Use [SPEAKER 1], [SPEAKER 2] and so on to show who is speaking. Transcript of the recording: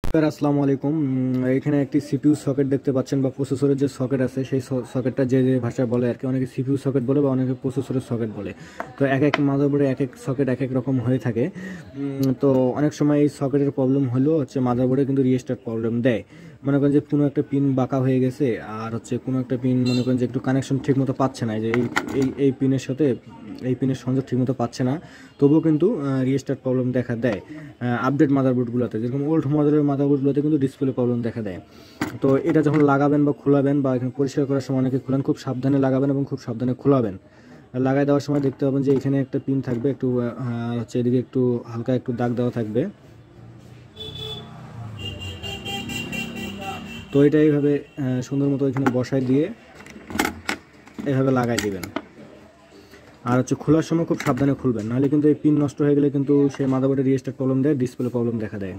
[SPEAKER 1] আসসালামু আলাইকুম। এখানে একটি সিপিইউ সকেট দেখতে পাচ্ছেন বা প্রসেসরের যে সকেট আছে সেই সকেটটা যে ভাষায় বলে আর কি, অনেকে সিপিইউ সকেট বলে বা অনেকে প্রসেসরের সকেট বলে। তো এক এক মাদারবোর্ডে এক এক সকেট এক এক রকম হয়ে থাকে। তো অনেক সময় এই সকেটের প্রবলেম হলেও মাদারবোর্ডে কিন্তু রিস্টার্ট প্রবলেম দেয়। মনে করেন যে কোনো একটা পিন বাঁকা হয়ে গেছে, আর কোনো একটা পিন মনে করেন যে একটু কানেকশন ঠিকমতো পাচ্ছে না, যে এই পিনের সাথে এই পিনের সংযোগ ঠিকমতো পাচ্ছে না, তবুও কিন্তু রিস্টার্ট প্রবলেম দেখা দেয়। আপডেট মাদারবোর্ডগুলোতে, যেরকম ওল্ড মডেলের মাদারবোর্ডগুলোতে কিন্তু ডিসপ্লে প্রবলেম দেখা দেয়। তো এটা যখন লাগাবেন বা খোলাবেন বা এখানে পরিষ্কার করার সময় অনেকে খোলেন, খুব সাবধানে লাগাবেন এবং খুব সাবধানে খোলাবেন। লাগাই দেওয়ার সময় দেখতে পাবেন যে এখানে একটা পিন থাকবে, একটু এদিকে একটু হালকা একটু দাগ দেওয়া থাকবে। তো এটা এইভাবে সুন্দর মতো এখানে বসায় দিয়ে এভাবে লাগাই দিবেন। আর খোলার সময় খুব সাবধানে খুলবেন, নাহলে কিন্তু এই পিন নষ্ট হয়ে গেলে কিন্তু সেই মাদারবোর্ডে রিস্টার্ট প্রবলেম দেয়, ডিসপ্লে প্রবলেম দেখা দেয়।